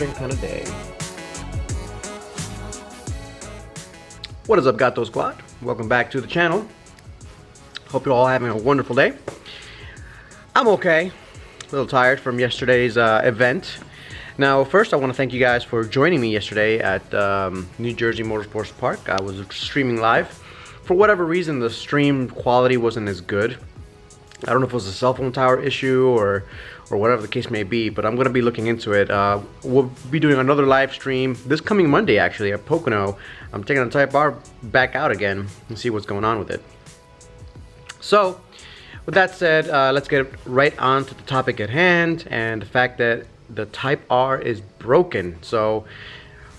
refreshing kind of day. What is up, Gato Squad? Welcome back to the channel. Hope you're all having a wonderful day. I'm okay. A little tired from yesterday's event. Now, first I want to thank you guys for joining me yesterday at New Jersey Motorsports Park. I was streaming live. For whatever reason, the stream quality wasn't as good. I don't know if it was a cell phone tower issue or whatever the case may be, but I'm going to be looking into it. We'll be doing another live stream this coming Monday, actually, at Pocono. I'm taking the Type R back out again and see what's going on with it. So, with that said, let's get right on to the topic at hand and the fact that the Type R is broken. So,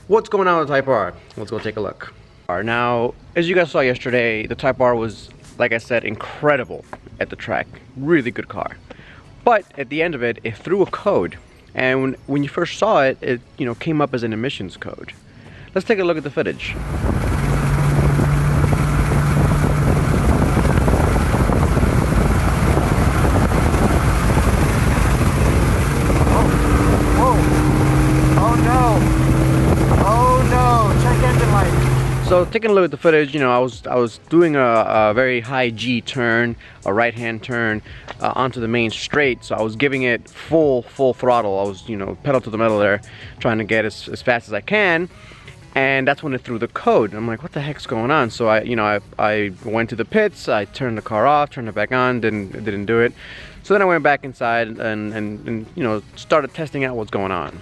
what's going on with the Type R? Let's go take a look. Now, as you guys saw yesterday, the Type R was, like I said, incredible at the track. Really good car. But at the end of it, it threw a code. And when you first saw it, it came up as an emissions code. Let's take a look at the footage. So taking a look at the footage, I was doing a very high G turn, a right-hand turn onto the main straight. So I was giving it full throttle. I was pedal to the metal there, trying to get as fast as I can, and that's when it threw the code. I'm like, what the heck's going on? So I went to the pits. I turned the car off, turned it back on, didn't do it. So then I went back inside and started testing out what's going on.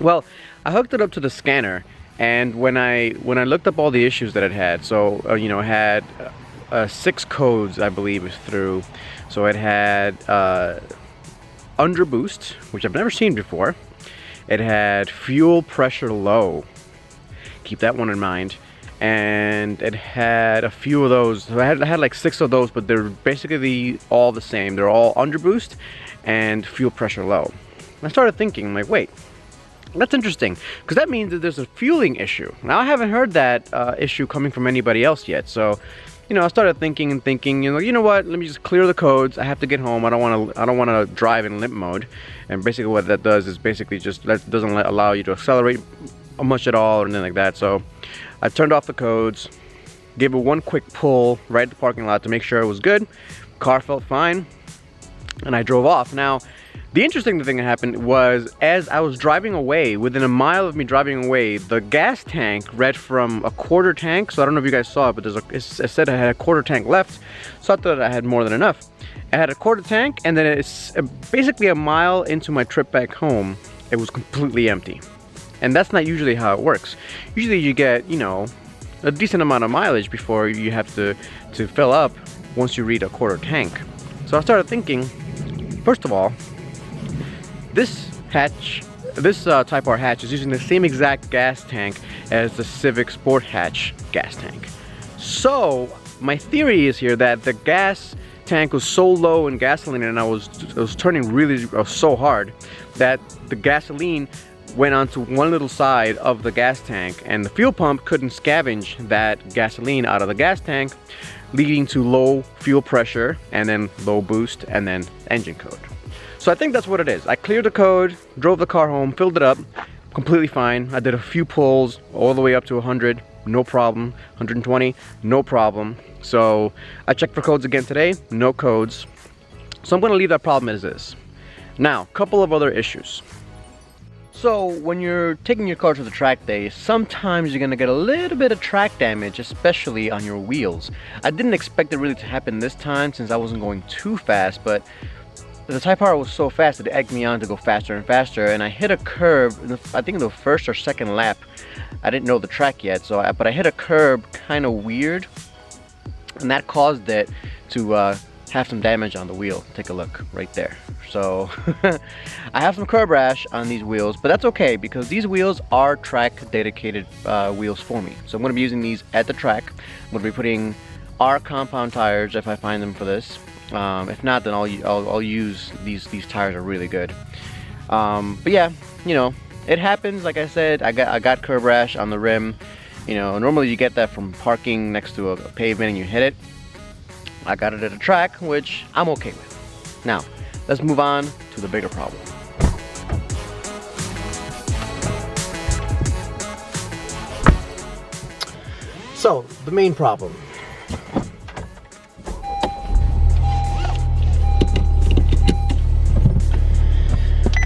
Well, I hooked it up to the scanner. And when I looked up all the issues that it had, so it had 6 codes, I believe, through. So it had under boost, which I've never seen before. It had fuel pressure low. Keep that one in mind. And it had a few of those. So I had like 6 of those, but they're basically all the same. They're all under boost and fuel pressure low. I started thinking, I'm like, wait. That's interesting, because that means that there's a fueling issue. Now, I haven't heard that issue coming from anybody else yet. So, I started thinking, you know what? Let me just clear the codes. I have to get home. I don't want to drive in limp mode. And basically, what that does is basically just doesn't allow you to accelerate much at all or anything like that. So, I turned off the codes, gave it one quick pull right at the parking lot to make sure it was good. Car felt fine, and I drove off. Now, the interesting thing that happened was, as I was driving away, within a mile of me driving away, the gas tank read from a quarter tank. So I don't know if you guys saw it, but it said I had a quarter tank left. So I thought I had more than enough. I had a quarter tank, and then it's basically a mile into my trip back home, it was completely empty. And that's not usually how it works. Usually you get, a decent amount of mileage before you have to fill up once you reach a quarter tank. So I started thinking, first of all, this Type R hatch is using the same exact gas tank as the Civic Sport hatch gas tank. So my theory is here that the gas tank was so low in gasoline, and I was turning really so hard that the gasoline went onto one little side of the gas tank, and the fuel pump couldn't scavenge that gasoline out of the gas tank, leading to low fuel pressure and then low boost and then engine code. So I think that's what it is. I cleared the code, drove the car home, filled it up, completely fine. I did a few pulls all the way up to 100, no problem. 120, no problem. So I checked for codes again today, no codes. So I'm gonna leave that problem as is. Now, a couple of other issues. So when you're taking your car to the track day, sometimes you're gonna get a little bit of track damage, especially on your wheels. I didn't expect it really to happen this time since I wasn't going too fast, but the Type R was so fast that it egged me on to go faster and faster, and I hit a curb, I think the first or second lap. I didn't know the track yet, but I hit a curb kind of weird, and that caused it to have some damage on the wheel. Take a look right there. So I have some curb rash on these wheels, but that's okay because these wheels are track dedicated wheels for me. So I'm going to be using these at the track. I'm going to be putting R compound tires if I find them for this. If not, then I'll use these tires are really good. But yeah, it happens. Like I said, I got curb rash on the rim. Normally you get that from parking next to a pavement and you hit it. I got it at a track, which I'm okay with. Now, let's move on to the bigger problem. So, the main problem.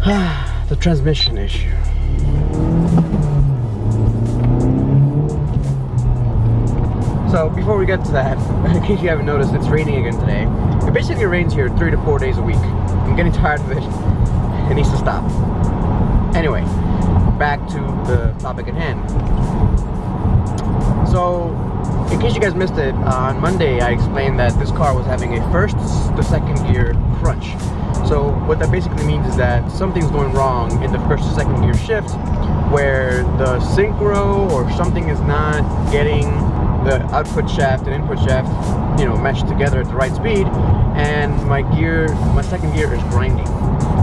The transmission issue. So before we get to that, in case you haven't noticed, it's raining again today. It basically rains here 3 to 4 days a week. I'm getting tired of it. It needs to stop. Anyway, back to the topic at hand. So, in case you guys missed it, on Monday I explained that this car was having a first to second gear crunch. So what that basically means is that something's going wrong in the first to second gear shift, where the synchro or something is not getting the output shaft and input shaft, you know, meshed together at the right speed, and my second gear is grinding.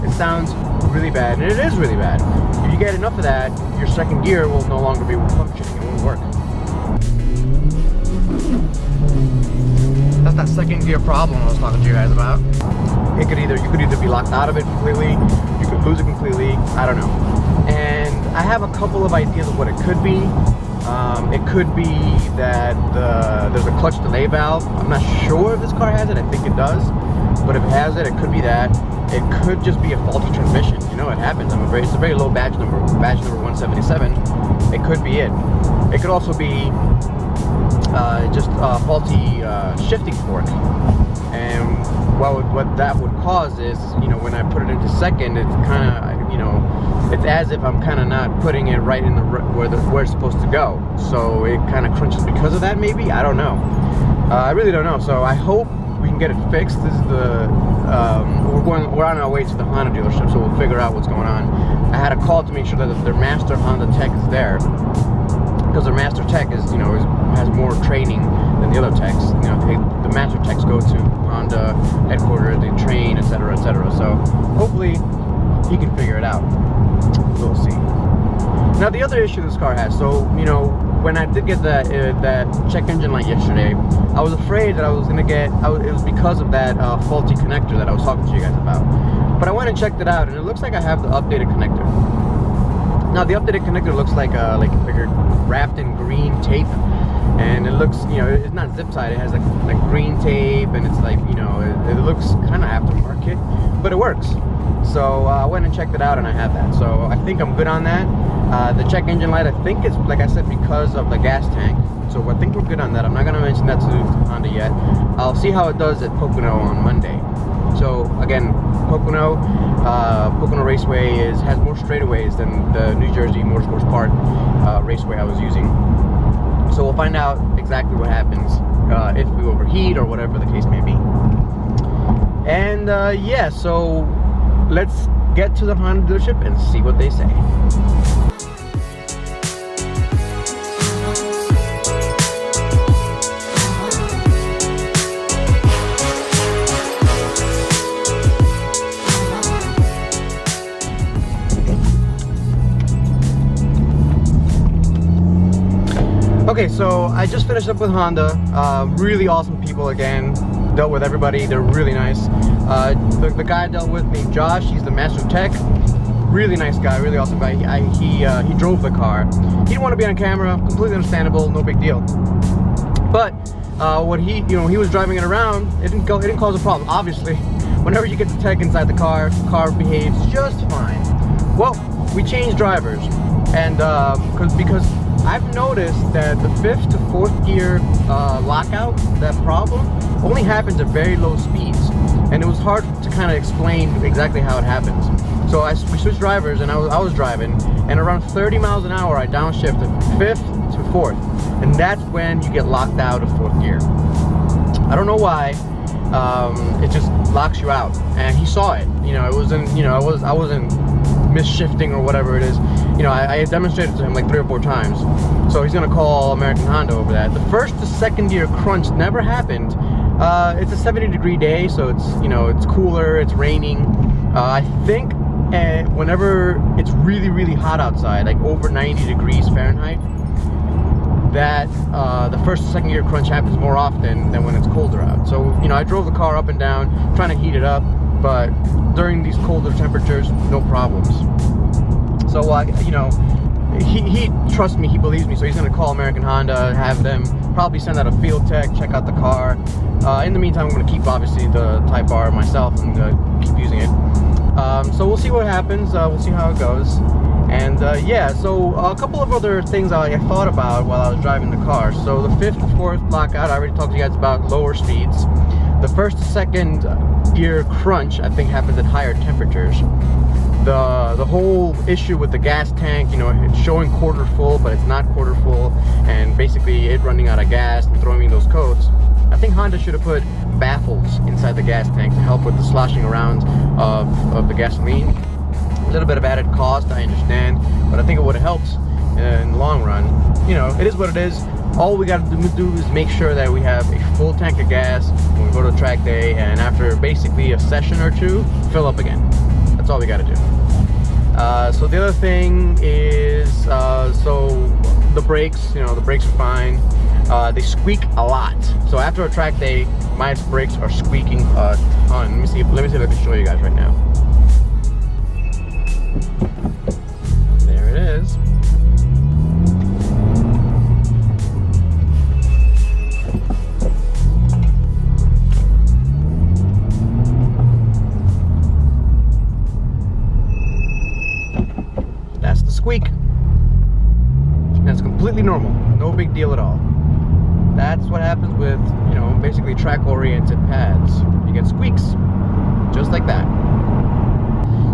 It sounds really bad, and it is really bad. If you get enough of that, your second gear will no longer be functioning. It won't work. That's that second gear problem I was talking to you guys about. You could either be locked out of it completely, you could lose it completely, I don't know. And I have a couple of ideas of what it could be. It could be that there's a clutch delay valve. I'm not sure if this car has it. I think it does. But if it has it, it could be that. It could just be a faulty transmission. You know, it happens. It's a very low badge number 177. It could be it. It could also be just a faulty shifting fork. And what that would cause is, you know, when I put it into second, it's kind of, you know, it's as if I'm kind of not putting it right in where it's supposed to go. So it kind of crunches because of that, maybe? I don't know. I really don't know. So I hope we can get it fixed. This is the we're on our way to the Honda dealership, so we'll figure out what's going on. I had a call to make sure that their master Honda tech is there, because their master tech is, you know, has more training than the other techs. You know, the master techs go to Honda headquarters, they train, etc., etc. So hopefully he can figure it out. We'll see. Now the other issue this car has, so, you know, when I did get that check engine light yesterday, I was afraid that I was gonna get, it was because of that faulty connector that I was talking to you guys about. But I went and checked it out, and it looks like I have the updated connector. Now the updated connector looks like wrapped in green tape, and it looks, you know, it's not zip tied. It has like green tape, and it's like, you know, it looks kind of aftermarket, but it works. So I went and checked it out, and I have that. So I think I'm good on that. The check engine light, I think it's, like I said, because of the gas tank. So I think we're good on that. I'm not going to mention that to Honda yet. I'll see how it does at Pocono on Monday. So again, Pocono Raceway has more straightaways than the New Jersey Motorsports Park raceway I was using. So we'll find out exactly what happens if we overheat or whatever the case may be. And yeah, so let's get to the Honda dealership and see what they say. Okay, so I just finished up with Honda. Really awesome people again. Dealt with everybody. They're really nice. The guy I dealt with named Josh. He's the master tech. Really nice guy. Really awesome guy. He drove the car. He didn't want to be on camera. Completely understandable. No big deal. But when he was driving it around, it didn't cause a problem. Obviously, whenever you get the tech inside the car behaves just fine. Well, we changed drivers, and because I've noticed that the 5th to 4th gear lockout, that problem, only happens at very low speeds. And it was hard to kind of explain exactly how it happens. So we switched drivers, and I was driving, and around 30 miles an hour, I downshifted 5th to 4th. And that's when you get locked out of 4th gear. I don't know why. It just locks you out. And he saw it. You know, it wasn't, you know, I wasn't misshifting or whatever it is. You know, I demonstrated to him like 3 or 4 times. So he's gonna call American Honda over that. The 1st to 2nd gear crunch never happened. It's a 70-degree day, so it's, you know, it's cooler, it's raining. I think whenever it's really, really hot outside, like over 90 degrees Fahrenheit, that the 1st to 2nd gear crunch happens more often than when it's colder out. So, you know, I drove the car up and down, trying to heat it up, but during these colder temperatures, no problems. So, you know, he trusts me, he believes me, so he's gonna call American Honda, have them probably send out a field tech, check out the car. In the meantime, I'm gonna keep obviously the Type R myself and keep using it. So we'll see what happens. We'll see how it goes. And yeah, so a couple of other things I thought about while I was driving the car. So the 5th and 4th lockout, I already talked to you guys about lower speeds. The 1st and 2nd gear crunch, I think, happens at higher temperatures. The whole issue with the gas tank, you know, it's showing quarter full, but it's not quarter full, and basically it running out of gas and throwing me those codes. I think Honda should have put baffles inside the gas tank to help with the sloshing around of the gasoline. A little bit of added cost, I understand, but I think it would have helped in the long run. You know, it is what it is. All we got to do is make sure that we have a full tank of gas when we go to track day, and after basically a session or two, fill up again. That's all we got to do. So the other thing is, so the brakes, you know, the brakes are fine. They squeak a lot. So after a track day, my brakes are squeaking a ton. Let me see if I can show you guys right now. There it is. That's the squeak. That's completely normal. No big deal at all. That's what happens with, you know, basically track-oriented pads. You get squeaks, just like that.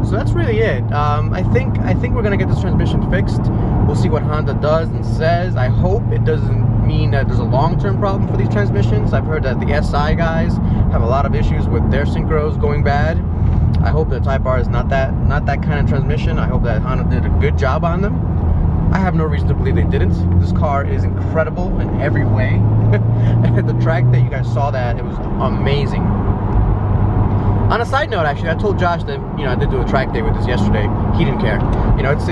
So that's really it. I think we're gonna get this transmission fixed. We'll see what Honda does and says. I hope it doesn't mean that there's a long-term problem for these transmissions. I've heard that the SI guys have a lot of issues with their synchros going bad. I hope the Type R is not that kind of transmission. I hope that Honda did a good job on them. I have no reason to believe they didn't. This car is incredible in every way. The track that you guys saw, that it was amazing. On a side note, actually, I told Josh that, you know, I did do a track day with this yesterday. He didn't care. You know, it's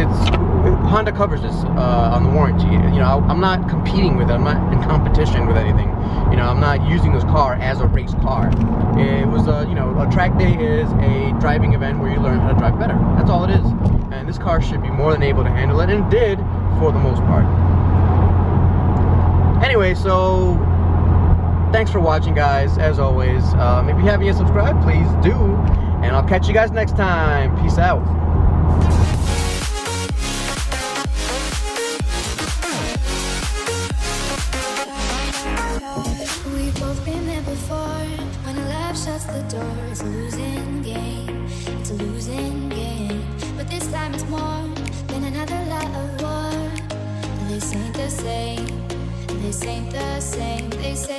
Honda covers this on the warranty. You know, I'm not competing with it. I'm not in competition with anything. You know, I'm not using this car as a race car. It was you know, a track day is a driving event where you learn how to drive better. That's all it is. And this car should be more than able to handle it, and it did for the most part. Anyway, so thanks for watching, guys. As always, if you haven't yet subscribed, please do, and I'll catch you guys next time. Peace out. We've both been there before. When love shuts the door, it's a losing game. It's a losing game. But this time it's more than another lot of war. This ain't the same. This ain't the same. They say